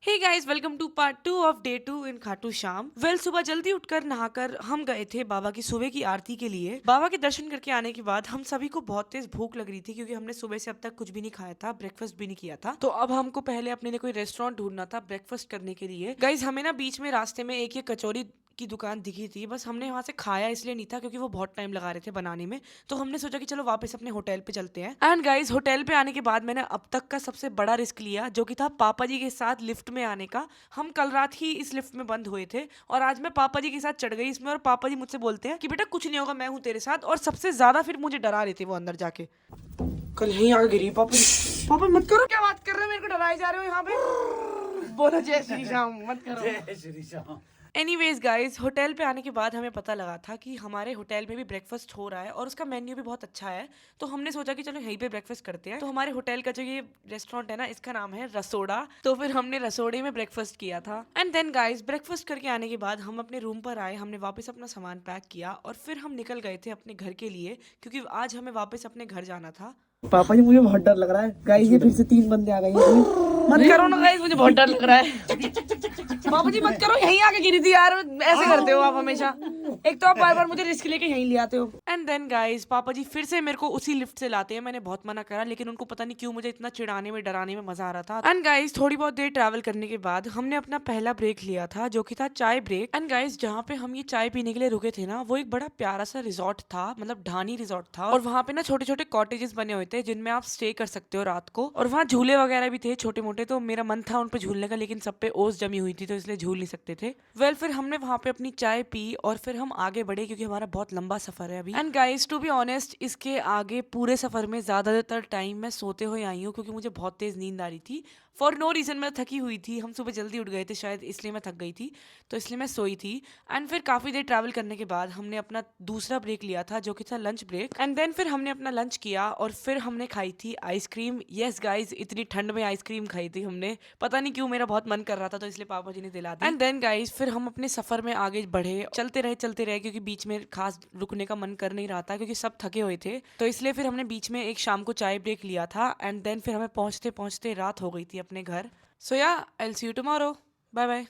Hey guys, welcome to part 2 of day 2 in Khatu Shyam. सुबह जल्दी उठकर नहाकर हम गए थे बाबा की सुबह की आरती के लिए। बाबा के दर्शन करके आने के बाद हम सभी को बहुत तेज भूख लग रही थी क्योंकि हमने सुबह से अब तक कुछ भी नहीं खाया था, ब्रेकफास्ट भी नहीं किया था। तो अब हमको पहले अपने लिए कोई रेस्टोरेंट ढूंढना था ब्रेकफास्ट करने के लिए। गाइस, हमें ना बीच में रास्ते में एक ये कचौरी की दुकान दिखी थी, बस हमने वहां से खाया इसलिए नहीं था क्योंकि वो बहुत टाइम लगा रहे थे बनाने में। तो हमने सोचा कि चलो वापस अपने होटल पे चलते हैं। एंड गाइस, होटल पे आने के बाद मैंने अब तक का सबसे बड़ा रिस्क लिया, जो कि था पापा जी के साथ लिफ्ट में आने का। हम कल रात ही इस लिफ्ट में बंद हुए थे और आज मैं पापा जी के साथ चढ़ गई इसमें, और पापा जी मुझसे बोलते हैं कि बेटा कुछ नहीं होगा, मैं हूँ तेरे साथ। और सबसे ज्यादा फिर मुझे डरा रहे थे वो अंदर जाके। कल यहीं आगे गिरी पापा जी। पापा मत करो, क्या बात कर रहे हो, मेरे को डराए जा रहे हो यहाँ पे। बोलो जय श्री राम, मत करो। जय Shri Ram. Anyways guys, hotel पे आने के बाद हमें पता लगा था कि हमारे होटल में भी ब्रेकफास्ट हो रहा है और उसका मेन्यू भी बहुत अच्छा है। तो हमने सोचा कि चलो यहीं पे ब्रेकफास्ट करते हैं। तो हमारे होटल का जो ये रेस्टोरेंट है ना, इसका नाम है रसोड़ा। तो फिर हमने रसोड़े में ब्रेकफास्ट किया था। एंड देन गाइस, ब्रेकफास्ट करके आने के बाद हम अपने रूम पर आए, हमने वापस अपना सामान पैक किया और फिर हम निकल गए थे अपने घर के लिए, क्योंकि आज हमें वापस अपने घर जाना था। पापा जी मुझे बहुत डर लग रहा है गाइस, ये फिर से 3 बंदे आ गए हैं इसमें। मत करो ना गाइस, मुझे बहुत डर लग रहा है। बाबू जी मत करो, यहीं आके गिरी थी यार, ऐसे करते हो आप हमेशा। एक तो आप बार बार मुझे रिस्क लेके यहीं ले आते हो। एंड देन गाइस, पापा जी फिर से मेरे को उसी लिफ्ट से लाते हैं। मैंने बहुत मना करा, लेकिन उनको पता नहीं क्यों मुझे इतना चिढ़ाने में डराने में मजा आ रहा था। एंड गाइस, थोड़ी बहुत देर ट्रैवल करने के बाद हमने अपना पहला ब्रेक लिया था, जो कि था चाय ब्रेक। एंड गाइस, जहाँ पे हम ये चाय पीने के लिए रुके थे ना, वो एक बड़ा प्यारा सा रिजॉर्ट था, मतलब ढानी रिजॉर्ट था। और वहाँ पे ना छोटे छोटे कॉटेजेस बने हुए थे जिनमें आप स्टे कर सकते हो रात को। और वहाँ झूले वगैरह भी थे छोटे मोटे। तो मेरा मन था उन पे झूलने का, लेकिन सब पे ओस जमी हुई थी तो इसलिए झूल नहीं सकते थे। फिर हमने वहाँ पे अपनी चाय पी और फिर हम आगे बढ़े, क्योंकि हमारा बहुत लंबा सफर है अभी। And guys, to be honest, इसके आगे पूरे सफर में ज्यादातर टाइम मैं सोते हुए आई हूँ, क्योंकि मुझे बहुत तेज नींद आ रही थी। फॉर नो रीजन मैं थकी हुई थी। हम सुबह जल्दी उठ गए थे शायद, इसलिए मैं थक गई थी, तो इसलिए मैं सोई थी। एंड फिर काफी देर ट्रैवल करने के बाद हमने अपना दूसरा ब्रेक लिया था, जो कि था लंच ब्रेक। एंड देन फिर हमने अपना लंच किया और फिर हमने खाई थी आइसक्रीम। यस गाइस, इतनी ठंड में आइसक्रीम खाई थी हमने, पता नहीं क्यों मेरा बहुत मन कर रहा था, तो इसलिए पापा जी ने दिला दी। एंड देन गाइस, फिर हम अपने सफर में आगे बढ़े, चलते रहे, क्योंकि बीच में खास रुकने का मन कर नहीं रहा था, क्योंकि सब थके हुए थे। तो इसलिए फिर हमने बीच में एक शाम को चाय ब्रेक लिया था। एंड देन फिर हमें पहुंचते पहुंचते रात हो गई थी अपने घर। So yeah, I will see you tomorrow. Bye bye.